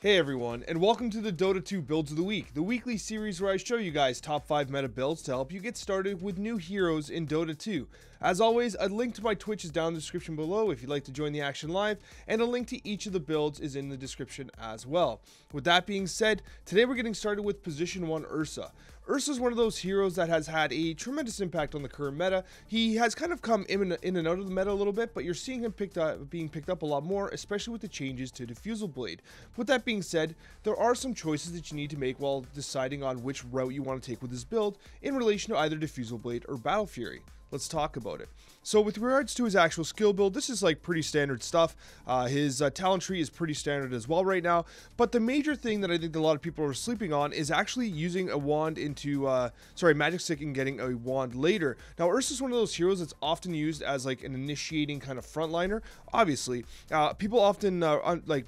Hey everyone, and welcome to the Dota 2 Builds of the Week, the weekly series where I show you guys top 5 meta builds to help you get started with new heroes in Dota 2. As always, a link to my Twitch is down in the description below if you'd like to join the action live, and a link to each of the builds is in the description as well. With that being said, today we're getting started with Position 1 Ursa. Ursa is one of those heroes that has had a tremendous impact on the current meta. He has kind of come in and out of the meta a little bit, but you're seeing him being picked up a lot more, especially with the changes to Diffusal Blade. With that being said, there are some choices that you need to make while deciding on which route you want to take with this build in relation to either Diffusal Blade or Battle Fury. Let's talk about it. So with regards to his actual skill build, this is like pretty standard stuff. His talent tree is pretty standard as well right now. But the major thing that I think a lot of people are sleeping on is actually using a wand into, magic stick and getting a wand later. Now Ursa is one of those heroes that's often used as like an initiating kind of frontliner. Obviously, people often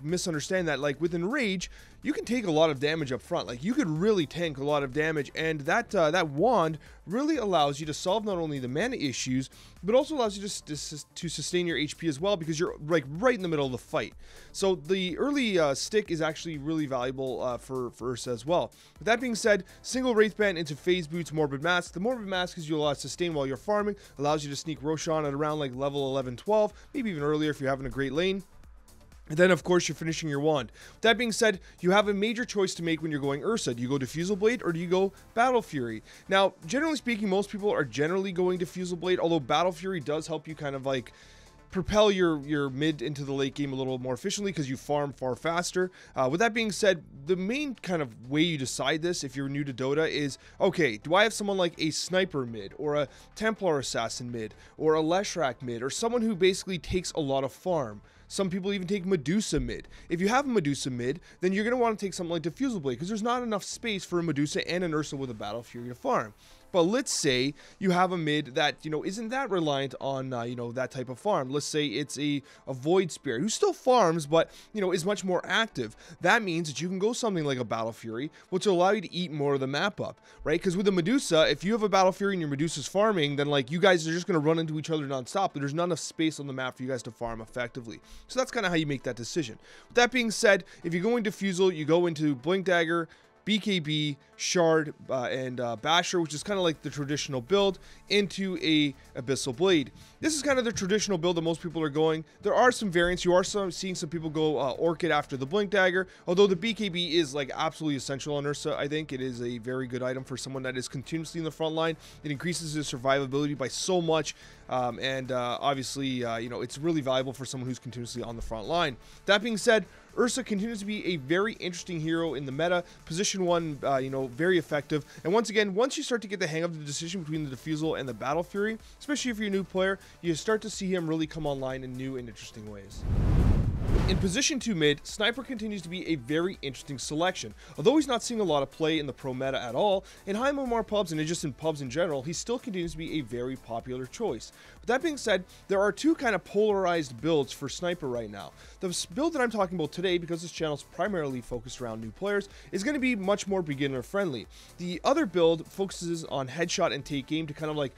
misunderstand that like within Rage, you can take a lot of damage up front. Like you could really tank a lot of damage, and that wand really allows you to solve not only the mana issues, but also allows you to sustain your HP as well, because you're like right in the middle of the fight. So the early stick is actually really valuable for Ursa as well. With that being said, single Wraith Band into Phase Boots, Morbid Mask. The Morbid Mask gives you a lot of sustain while you're farming, allows you to sneak Roshan at around like level 11, 12, maybe even earlier if you're having a great lane. And then, of course, you're finishing your wand. That being said, you have a major choice to make when you're going Ursa. Do you go Diffusal Blade or do you go Battle Fury? Now, generally speaking, most people are generally going Diffusal Blade, although Battle Fury does help you kind of like propel your mid into the late game a little more efficiently because you farm far faster. With that being said, the main kind of way you decide this if you're new to Dota is, okay, do I have someone like a Sniper mid, or a Templar Assassin mid, or a Leshrac mid, or someone who basically takes a lot of farm? Some people even take Medusa mid. If you have a Medusa mid, then you're going to want to take something like Diffusal Blade, because there's not enough space for a Medusa and an Ursa with a Battle Fury to farm. But let's say you have a mid that, isn't that reliant on, that type of farm. Let's say it's a Void Spirit who still farms, but, is much more active. That means that you can go something like a Battle Fury, which will allow you to eat more of the map up, right? Because with a Medusa, if you have a Battle Fury and your Medusa's farming, then, like, you guys are just going to run into each other nonstop, but there's not enough space on the map for you guys to farm effectively. So that's kind of how you make that decision. With that being said, if you're going Diffusal, you go into Blink Dagger, BKB, Shard, and Basher, which is kind of like the traditional build, into a Abyssal Blade. This is kind of the traditional build that most people are going. There are some variants. You are seeing some people go Orchid after the Blink Dagger, although the BKB is like absolutely essential on Ursa. I think it is a very good item for someone that is continuously in the front line. It increases his survivability by so much, obviously, it's really valuable for someone who's continuously on the front line. That being said, Ursa continues to be a very interesting hero in the meta. Position 1, very effective. And once again, once you start to get the hang of the decision between the Diffusal and the Battle Fury, especially if you're a new player, you start to see him really come online in new and interesting ways. In Position 2 mid, Sniper continues to be a very interesting selection. Although he's not seeing a lot of play in the pro meta at all, in high MMR pubs and just in pubs in general, he still continues to be a very popular choice. With that being said, there are two kind of polarized builds for Sniper right now. The build that I'm talking about today, because this channel is primarily focused around new players, is going to be much more beginner friendly. The other build focuses on headshot and take aim to kind of like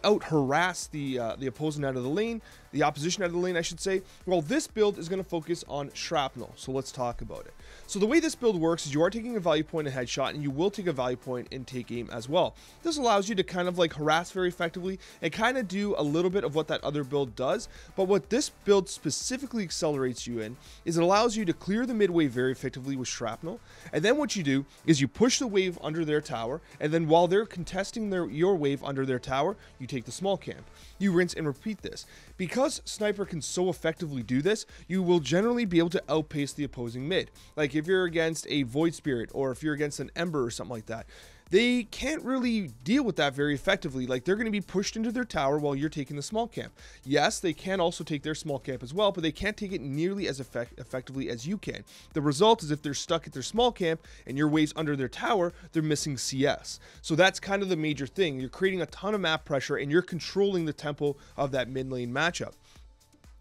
out harass the opposing out of the lane, the opposition out of the lane, I should say. Well, this build is going to focus on shrapnel, so let's talk about it. So the way this build works is you are taking a value point in headshot, and you will take a value point in take aim as well. This allows you to kind of like harass very effectively and kind of do a little bit of what that other build does. But what this build specifically accelerates you in is it allows you to clear the mid wave very effectively with shrapnel, and then what you do is you push the wave under their tower, and then while they're contesting your wave under their tower, you take the small camp. You rinse and repeat this. Because Sniper can so effectively do this, you will generally be able to outpace the opposing mid. Like if you're against a Void Spirit, or if you're against an Ember or something like that, they can't really deal with that very effectively. Like they're going to be pushed into their tower while you're taking the small camp. Yes, they can also take their small camp as well, but they can't take it nearly as effectively as you can. The result is if they're stuck at their small camp and your wave's under their tower, they're missing CS. So that's kind of the major thing. You're creating a ton of map pressure and you're controlling the tempo of that mid lane matchup.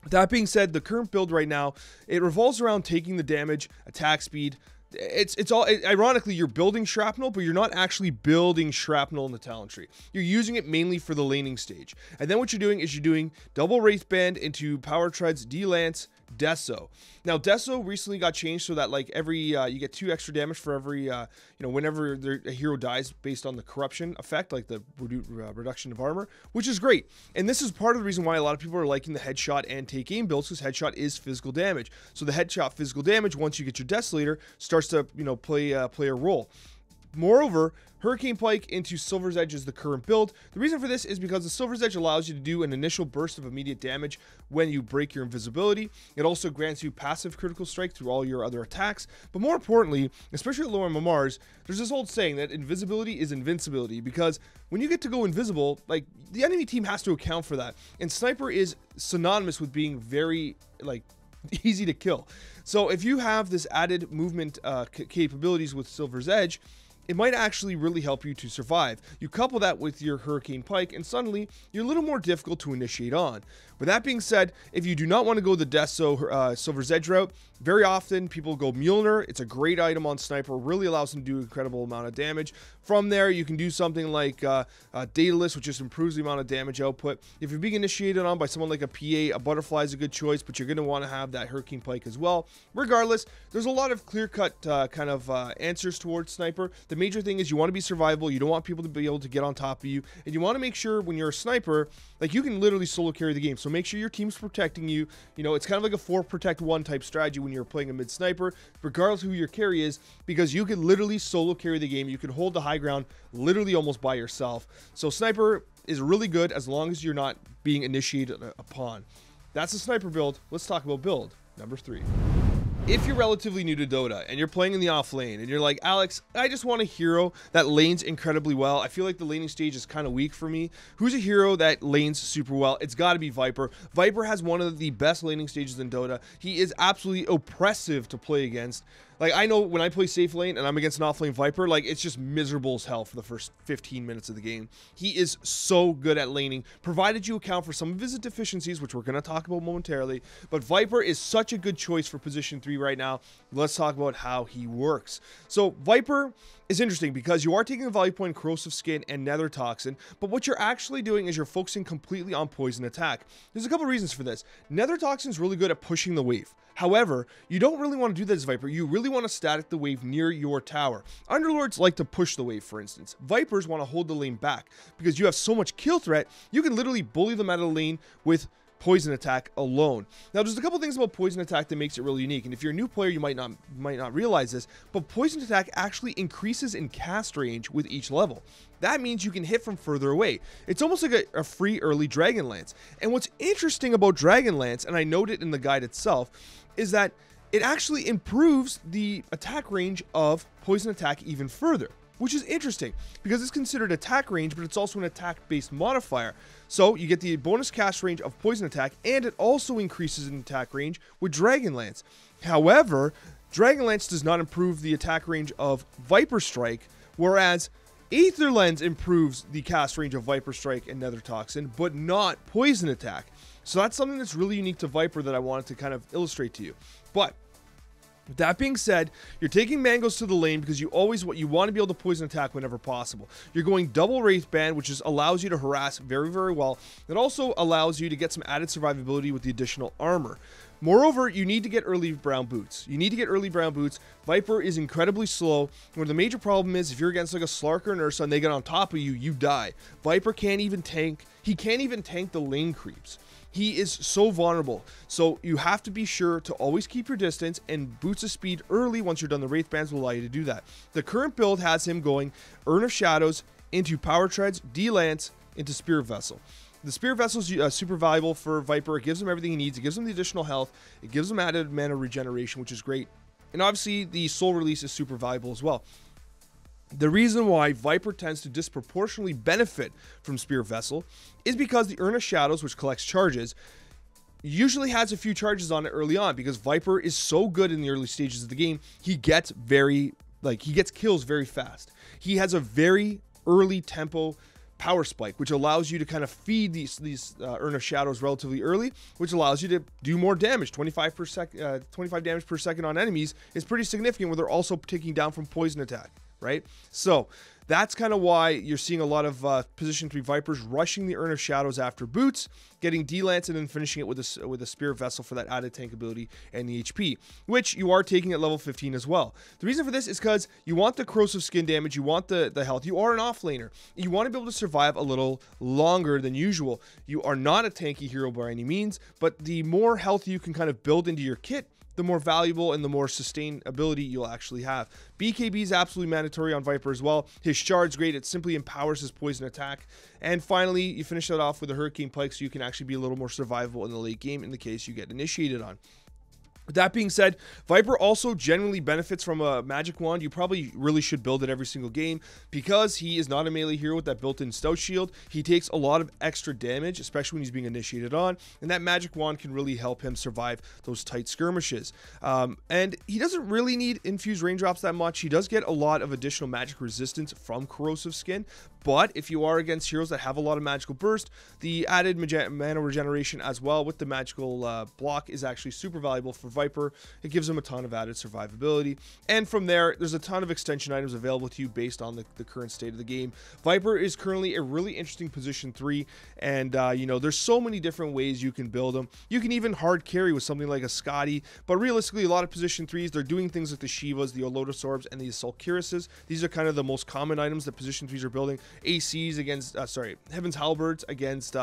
That being said, the current build right now, it revolves around taking the damage, attack speed. It's all, ironically, you're building shrapnel, but you're not actually building shrapnel in the talent tree. You're using it mainly for the laning stage. And then what you're doing is you're doing double Wraith Band into Power Treads, D-Lance, Deso. Now, Deso recently got changed so that like every you get 2 extra damage for every whenever a hero dies based on the corruption effect, like the reduction of armor, which is great. And this is part of the reason why a lot of people are liking the headshot and take aim builds, because headshot is physical damage. So the headshot physical damage, once you get your Desolator, starts to play a role. Moreover, Hurricane Pike into Silver's Edge is the current build. The reason for this is because the Silver's Edge allows you to do an initial burst of immediate damage when you break your invisibility. It also grants you passive critical strike through all your other attacks. But more importantly, especially at lower MMRs, there's this old saying that invisibility is invincibility, because when you get to go invisible, like, the enemy team has to account for that. And Sniper is synonymous with being very, like, easy to kill. So if you have this added movement capabilities with Silver's Edge, it might actually really help you to survive. You couple that with your Hurricane Pike, and suddenly you're a little more difficult to initiate on. With that being said, if you do not want to go the Deso Silver's Edge route, very often people go Mjolnir. It's a great item on Sniper, really allows them to do an incredible amount of damage. From there, you can do something like Daedalus, which just improves the amount of damage output. If you're being initiated on by someone like a PA, a Butterfly is a good choice, but you're going to want to have that Hurricane Pike as well. Regardless, there's a lot of clear-cut answers towards Sniper. The major thing is you want to be survivable. You don't want people to be able to get on top of you, and you want to make sure when you're a sniper, like, you can literally solo carry the game. So make sure your team's protecting you. It's kind of like a 4 protect 1 type strategy when you're playing a mid sniper, regardless of who your carry is, because you can literally solo carry the game. You can hold the high ground literally almost by yourself. So Sniper is really good as long as you're not being initiated upon. That's a Sniper build. Let's talk about build number 3. If you're relatively new to Dota and you're playing in the off lane and you're like, Alex, I just want a hero that lanes incredibly well. I feel like the laning stage is kind of weak for me. Who's a hero that lanes super well? It's got to be Viper. Viper has one of the best laning stages in Dota. He is absolutely oppressive to play against. Like, I know when I play safe lane and I'm against an offlane Viper, like, it's just miserable as hell for the first 15 minutes of the game. He is so good at laning, provided you account for some of his deficiencies, which we're going to talk about momentarily. But Viper is such a good choice for position 3 right now. Let's talk about how he works. So Viper is interesting because you are taking a value point, corrosive skin, and nether toxin, but what you're actually doing is you're focusing completely on poison attack. There's a couple reasons for this. Nether toxin is really good at pushing the wave. However, you don't really want to do that as Viper. You really want to static the wave near your tower. Underlords like to push the wave, for instance. Vipers want to hold the lane back because you have so much kill threat, you can literally bully them out of the lane with poison attack alone. Now, there's a couple things about poison attack that makes it really unique, and if you're a new player, you might not realize this, but poison attack actually increases in cast range with each level. That means you can hit from further away. It's almost like a free early Dragonlance. And what's interesting about Dragonlance, and I note it in the guide itself, is that it actually improves the attack range of poison attack even further, which is interesting because it's considered attack range, but it's also an attack-based modifier. So you get the bonus cast range of poison attack, and it also increases in attack range with Dragonlance. However, Dragonlance does not improve the attack range of Viper Strike, whereas Aether Lens improves the cast range of Viper Strike and Nether Toxin, but not poison attack. So that's something that's really unique to Viper that I wanted to kind of illustrate to you. But with that being said, you're taking Mangoes to the lane because you want to be able to poison attack whenever possible. You're going double Wraith Band, which allows you to harass very, very well. It also allows you to get some added survivability with the additional armor. Moreover, you need to get early brown boots. Viper is incredibly slow, where the major problem is if you're against like a Slark or an Ursa and they get on top of you, you die. Viper can't even tank. He can't even tank the lane creeps. He is so vulnerable. So you have to be sure to always keep your distance, and boots of speed early once you're done the Wraith Bands will allow you to do that. The current build has him going Urn of Shadows into Power Treads, D-Lance into Spirit Vessel. The Spirit Vessel is super valuable for Viper. It gives him everything he needs. It gives him the additional health. It gives him added mana regeneration, which is great. And obviously, the Soul Release is super valuable as well. The reason why Viper tends to disproportionately benefit from Spirit Vessel is because the Urn of Shadows, which collects charges, usually has a few charges on it early on because Viper is so good in the early stages of the game. He gets kills very fast. He has a very early tempo power spike, which allows you to kind of feed these Urn of Shadows relatively early, which allows you to do more damage. 25 damage per second on enemies is pretty significant, where they're also taking down from poison attack. right? So that's kind of why you're seeing a lot of position 3 Vipers rushing the Urn of Shadows after boots, getting D-Lance, and then finishing it with a Spirit Vessel for that added tank ability and the HP, which you are taking at level 15 as well. The reason for this is because you want the corrosive skin damage, you want the health, you are an offlaner, you want to be able to survive a little longer than usual. You are not a tanky hero by any means, but the more health you can kind of build into your kit, the more valuable and the more sustained ability you'll actually have. BKB is absolutely mandatory on Viper as well. His shard's great. It simply empowers his poison attack. And finally, you finish that off with a Hurricane Pike so you can actually be a little more survivable in the late game in the case you get initiated on. With that being said, Viper also generally benefits from a magic wand. You probably really should build it every single game because he is not a melee hero with that built-in stout shield. He takes a lot of extra damage, especially when he's being initiated on, and that magic wand can really help him survive those tight skirmishes. And he doesn't really need infused raindrops that much. He does get a lot of additional magic resistance from corrosive skin, but if you are against heroes that have a lot of magical burst, the added mana regeneration as well with the magical block is actually super valuable for Viper. It gives him a ton of added survivability, and from there there's a ton of extension items available to you based on the current state of the game. Viper is currently a really interesting position 3, and you know, there's so many different ways you can build him. You can even hard carry with something like a Scotty, but realistically a lot of position 3s, they're doing things like the Shivas, the Lotus Orbs, and the Sulcurises. These are kind of the most common items that position 3s are building. ACs against Heaven's Halberds against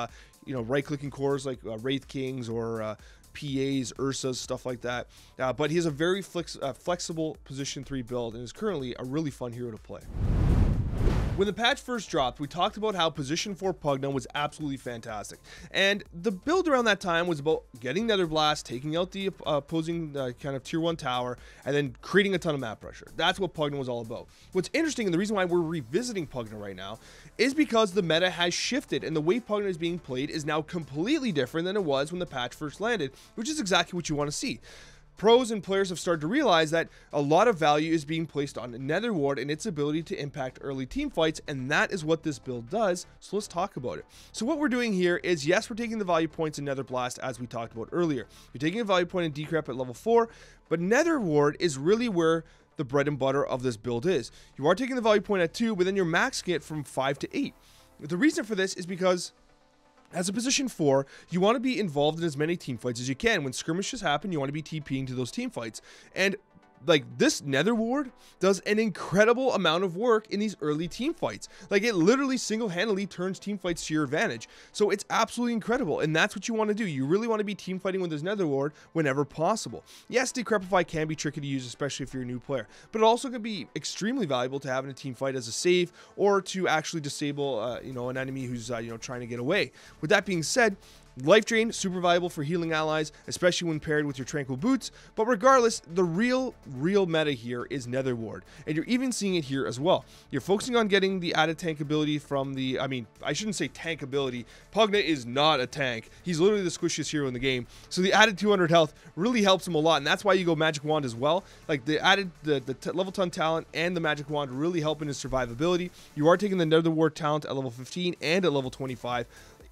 you know, right clicking cores like Wraith Kings or PAs, Ursas, stuff like that. But he has a very flexible position 3 build and is currently a really fun hero to play. When the patch first dropped, we talked about how position 4 Pugna was absolutely fantastic, and the build around that time was about getting Nether Blast, taking out the opposing kind of tier 1 tower, and then creating a ton of map pressure. That's what Pugna was all about. What's interesting, and the reason why we're revisiting Pugna right now, is because the meta has shifted, and the way Pugna is being played is now completely different than it was when the patch first landed, which is exactly what you want to see. Pros and players have started to realize that a lot of value is being placed on Nether Ward and its ability to impact early team fights, and that is what this build does, so let's talk about it. So what we're doing here is, yes, we're taking the value points in Nether Blast as we talked about earlier. You're taking a value point in Decrep at level 4, but Nether Ward is really where the bread and butter of this build is. You are taking the value point at 2, but then you're maxing it from 5 to 8. The reason for this is because as a position 4, you want to be involved in as many team fights as you can. When skirmishes happen, you want to be TPing to those team fights. And like, this Nether Ward does an incredible amount of work in these early team fights. Like, it literally single-handedly turns team fights to your advantage. So it's absolutely incredible, and that's what you want to do. You really want to be team fighting with this Nether Ward whenever possible. Yes, Decrepify can be tricky to use, especially if you're a new player, but it also can be extremely valuable to have in a team fight as a save, or to actually disable you know, an enemy who's you know, trying to get away. With that being said, Life Drain, super valuable for healing allies, especially when paired with your Tranquil Boots, but regardless, the real meta here is Nether Ward, and you're even seeing it here as well. You're focusing on getting the added tank ability from the, I mean, I shouldn't say tank ability, Pugna is not a tank, he's literally the squishiest hero in the game, so the added 200 health really helps him a lot, and that's why you go Magic Wand as well. Like, the added, the level 10 talent and the Magic Wand really help in his survivability. You are taking the Nether Ward talent at level 15 and at level 25.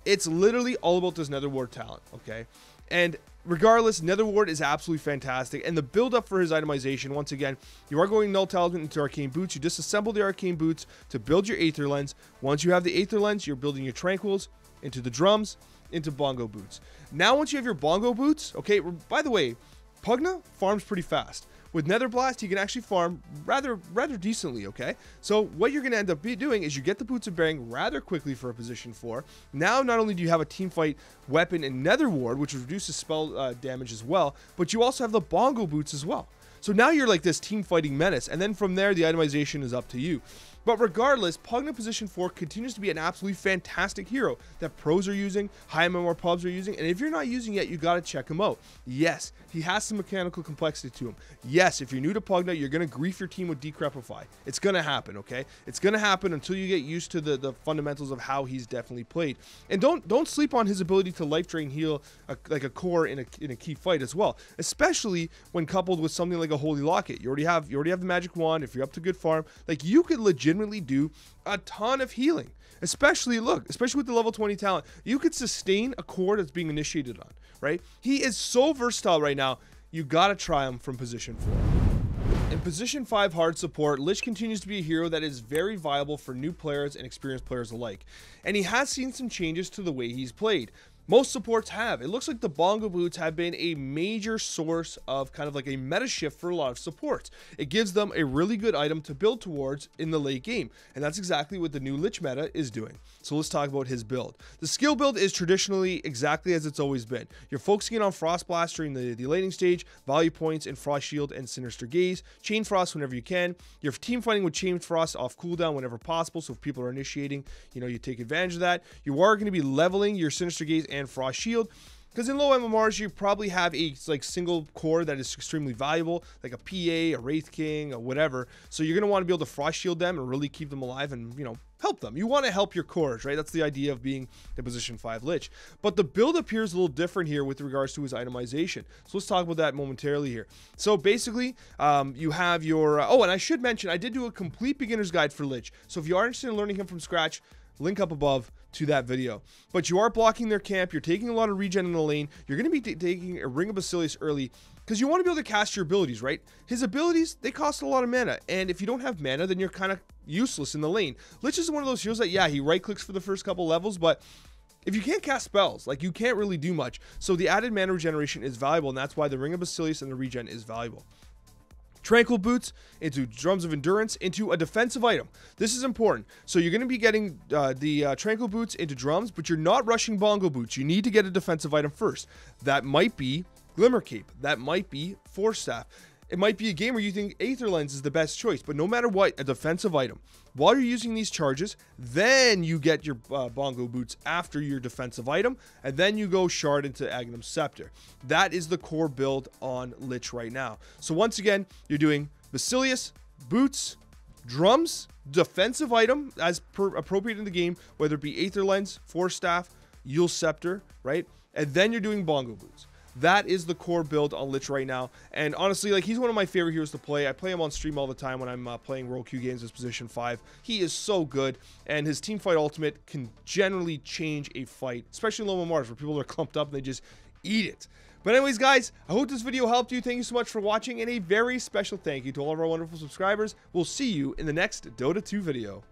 It's literally all about this Nether Ward talent, okay? And regardless, Nether Ward is absolutely fantastic, and the build up for his itemization, once again, you are going Null Talisman into Arcane Boots. You disassemble the Arcane Boots to build your Aether Lens. Once you have the Aether Lens, you're building your Tranquils into the Drums, into Bongo Boots. Now, once you have your Bongo Boots, okay, by the way, Pugna farms pretty fast. With Nether Blast, he can actually farm rather decently, okay? So what you're going to end up doing is you get the Boots of Bearing rather quickly for a position 4. Now, not only do you have a teamfight weapon in Nether Ward, which reduces spell damage as well, but you also have the Bongo Boots as well. So now you're like this team fighting menace, and then from there, the itemization is up to you. But regardless, Pugna position 4 continues to be an absolutely fantastic hero that pros are using, high MMR pubs are using, and if you're not using yet, you got to check him out. Yes, he has some mechanical complexity to him. Yes, if you're new to Pugna, you're going to grief your team with Decrepify. It's going to happen, okay? It's going to happen until you get used to the fundamentals of how he's definitely played. And don't sleep on his ability to life drain heal like a core in a key fight as well, especially when coupled with something like a Holy Locket. You already have the Magic Wand. If you're up to good farm, like, you could legitimately do a ton of healing, especially with the level 20 talent. You could sustain a core that's being initiated on, right? He is so versatile right now. You gotta try him from position 4. In position 5 hard support, Lich continues to be a hero that is very viable for new players and experienced players alike, and he has seen some changes to the way he's played. Most supports have. It looks like the bongo boots have been a major source of kind of like a meta shift for a lot of supports. It gives them a really good item to build towards in the late game, and that's exactly what the new Lich meta is doing. So let's talk about his build. The skill build is traditionally exactly as it's always been. You're focusing on Frost Blast during the laning stage, value points in Frost Shield and Sinister Gaze, Chain Frost whenever you can. You're team fighting with Chain Frost off cooldown whenever possible, so if people are initiating, you take advantage of that. You are going to be leveling your Sinister Gaze and Frost Shield, because in low MMRs you probably have a single core that is extremely valuable, like a PA, a Wraith King, or whatever. So you're going to want to be able to Frost Shield them and really keep them alive and help them. You want to help your cores, right? That's the idea of being the position 5 Lich. But the build appears a little different here with regards to his itemization. So let's talk about that momentarily here. So basically, you have your and I should mention, I did do a complete beginner's guide for Lich. So if you are interested in learning him from scratch, link up above to that video. But you are blocking their camp, you're taking a lot of regen in the lane, you're going to be taking a Ring of Basilius early, because you want to be able to cast your abilities, right? His abilities, they cost a lot of mana, and if you don't have mana, then you're kind of useless in the lane. Lich is one of those heroes that, yeah, he right clicks for the first couple levels, but if you can't cast spells, you can't really do much. So the added mana regeneration is valuable, and that's why the Ring of Basilius and the regen is valuable. Tranquil Boots into Drums of Endurance into a defensive item. This is important. So you're going to be getting the Tranquil Boots into drums, but you're not rushing Bongo Boots. You need to get a defensive item first. That might be Glimmer Cape. That might be Force Staff. It might be a game where you think Aether Lens is the best choice, but no matter what, a defensive item. While you're using these charges, then you get your Bongo Boots after your defensive item, and then you go Shard into Aghanim Scepter. That is the core build on Lich right now. So once again, you're doing Basilius, Boots, Drums, defensive item as appropriate in the game, whether it be Aether Lens, Force Staff, Eul Scepter, right? And then you're doing Bongo Boots. That is the core build on Lich right now, and honestly, he's one of my favorite heroes to play. I play him on stream all the time when I'm playing Roll Q games as position 5. He is so good, and his teamfight ultimate can generally change a fight, especially in low MMRs where people are clumped up and they just eat it. But anyways, guys, I hope this video helped you. Thank you so much for watching, and a very special thank you to all of our wonderful subscribers. We'll see you in the next Dota 2 video.